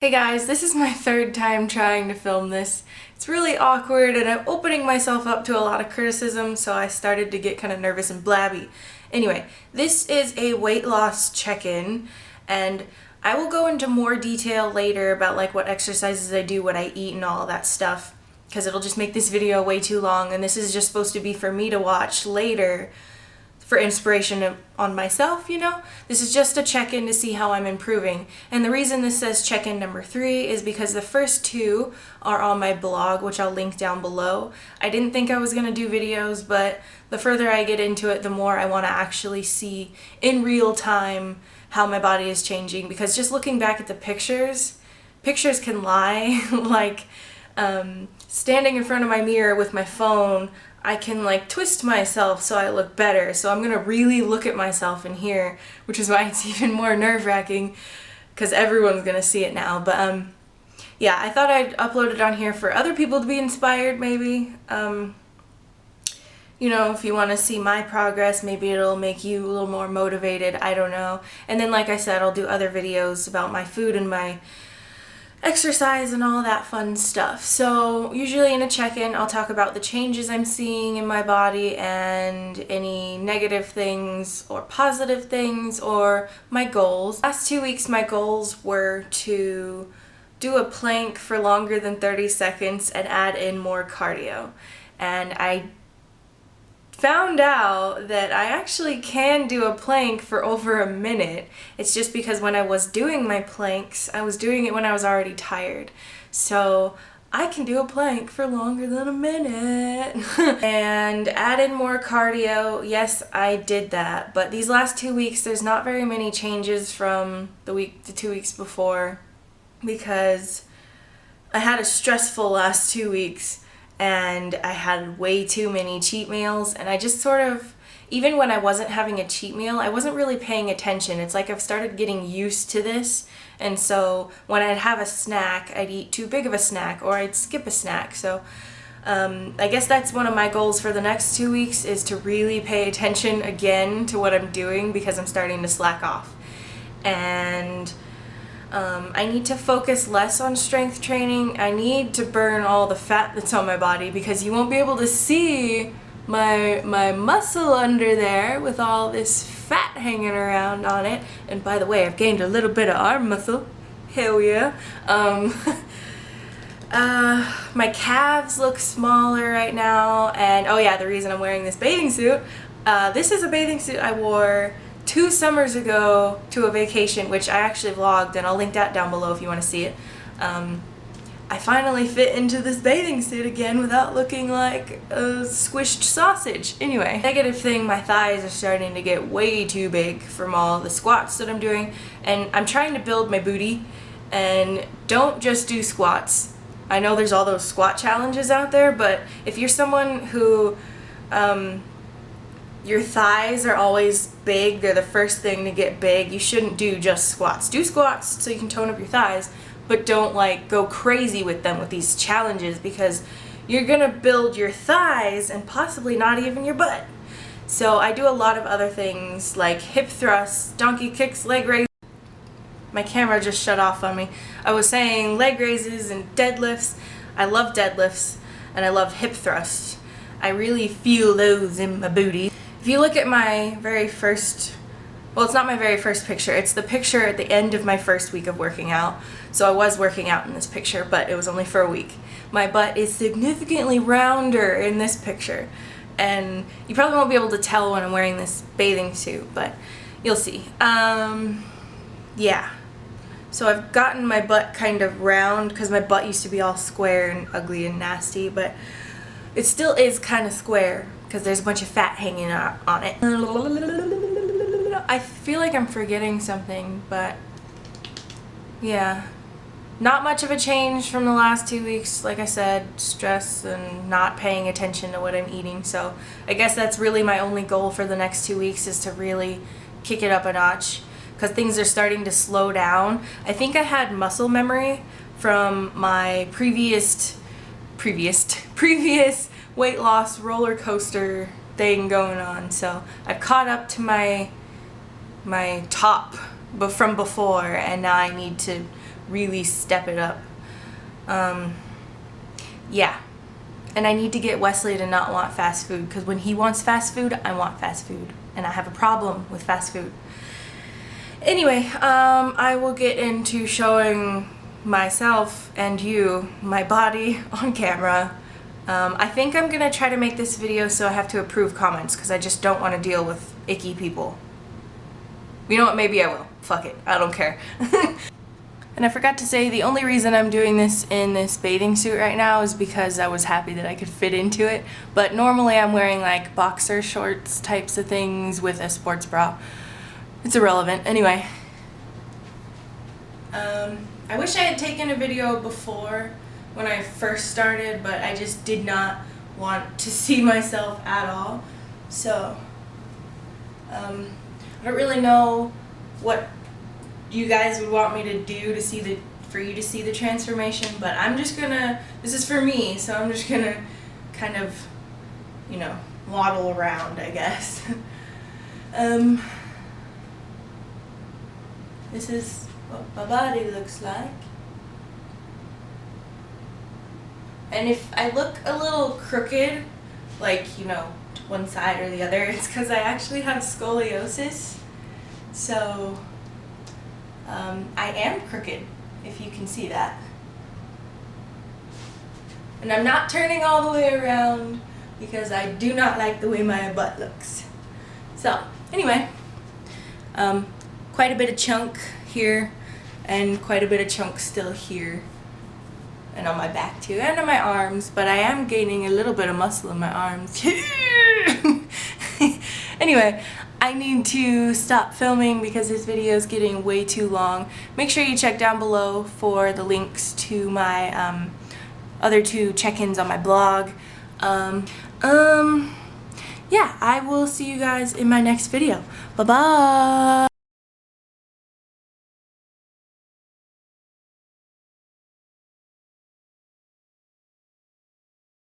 Hey guys, this is my third time trying to film this. It's really awkward and I'm opening myself up to a lot of criticism, so I started to get kind of nervous and blabby. Anyway, this is a weight loss check-in and I will go into more detail later about like what exercises I do, what I eat and all that stuff, because it'll just make this video way too long, and this is just supposed to be for me to watch later for inspiration on myself, you know? This is just a check-in to see how I'm improving. And the reason this says check-in number 3 is because the first 2 are on my blog, which I'll link down below. I didn't think I was gonna do videos, but the further I get into it, the more I wanna actually see in real time how my body is changing, because just looking back at the pictures can lie. Like, standing in front of my mirror with my phone, I can like twist myself so I look better. So I'm gonna really look at myself in here, which is why it's even more nerve-wracking because everyone's gonna see it now. But yeah, I thought I'd upload it on here for other people to be inspired, maybe. You know, if you want to see my progress, maybe it'll make you a little more motivated, I don't know. And then like I said, I'll do other videos about my food and my exercise and all that fun stuff. So usually in a check-in I'll talk about the changes I'm seeing in my body and any negative things or positive things or my goals. Last 2 weeks my goals were to do a plank for longer than 30 seconds and add in more cardio. And I found out that I actually can do a plank for over a minute. It's just because when I was doing my planks, I was doing it when I was already tired. So I can do a plank for longer than a minute. And add in more cardio. Yes, I did that. But these last 2 weeks, there's not very many changes from the 2 weeks before, because I had a stressful last 2 weeks. And I had way too many cheat meals, and I just sort of, even when I wasn't having a cheat meal, I wasn't really paying attention. It's like I've started getting used to this, and so when I'd have a snack, I'd eat too big of a snack, or I'd skip a snack. So I guess that's one of my goals for the next 2 weeks, is to really pay attention again to what I'm doing, because I'm starting to slack off. And I need to focus less on strength training. I need to burn all the fat that's on my body, because you won't be able to see my muscle under there with all this fat hanging around on it. And by the way, I've gained a little bit of arm muscle. Hell yeah. My calves look smaller right now, and oh yeah, the reason I'm wearing this bathing suit, this is a bathing suit I wore 2 summers ago to a vacation, which I actually vlogged, and I'll link that down below if you want to see it. I finally fit into this bathing suit again without looking like a squished sausage. Anyway, negative thing, my thighs are starting to get way too big from all the squats that I'm doing, and I'm trying to build my booty. And don't just do squats. I know there's all those squat challenges out there, but if you're someone who your thighs are always big, they're the first thing to get big, you shouldn't do just squats. Do squats so you can tone up your thighs, but don't like go crazy with them with these challenges, because you're gonna build your thighs and possibly not even your butt. So I do a lot of other things like hip thrusts, donkey kicks, leg raises. My camera just shut off on me. I was saying leg raises and deadlifts. I love deadlifts and I love hip thrusts. I really feel those in my booty. If you look at my very first, well, it's not my very first picture, it's the picture at the end of my first week of working out. So I was working out in this picture, but it was only for a week. My butt is significantly rounder in this picture, and you probably won't be able to tell when I'm wearing this bathing suit, but you'll see. Yeah. So I've gotten my butt kind of round, because my butt used to be all square and ugly and nasty, but it still is kind of square, because there's a bunch of fat hanging out on it. I feel like I'm forgetting something, but yeah. Not much of a change from the last 2 weeks. Like I said, stress and not paying attention to what I'm eating. So I guess that's really my only goal for the next 2 weeks, is to really kick it up a notch, because things are starting to slow down. I think I had muscle memory from my previous weight loss roller coaster thing going on, so I've caught up to my top from before, and now I need to really step it up. Yeah. And I need to get Wesley to not want fast food, because when he wants fast food, I want fast food. And I have a problem with fast food. Anyway, I will get into showing myself and you my body on camera. I think I'm gonna try to make this video so I have to approve comments, because I just don't want to deal with icky people. You know what, maybe I will. Fuck it, I don't care. And I forgot to say, the only reason I'm doing this in this bathing suit right now is because I was happy that I could fit into it. But normally I'm wearing like boxer shorts types of things with a sports bra. It's irrelevant. Anyway. I wish I had taken a video before when I first started, but I just did not want to see myself at all. So, I don't really know what you guys would want me to do to see for you to see the transformation, but I'm just gonna, this is for me, so I'm just gonna kind of, you know, waddle around, I guess. This is what my body looks like. And if I look a little crooked, like, you know, to one side or the other, it's because I actually have scoliosis. So, I am crooked, if you can see that. And I'm not turning all the way around because I do not like the way my butt looks. So, anyway, quite a bit of chunk here and quite a bit of chunk still here. And on my back too, and on my arms, but I am gaining a little bit of muscle in my arms. Anyway, I need to stop filming because this video is getting way too long. Make sure you check down below for the links to my other two check-ins on my blog. Yeah, I will see you guys in my next video. Bye-bye!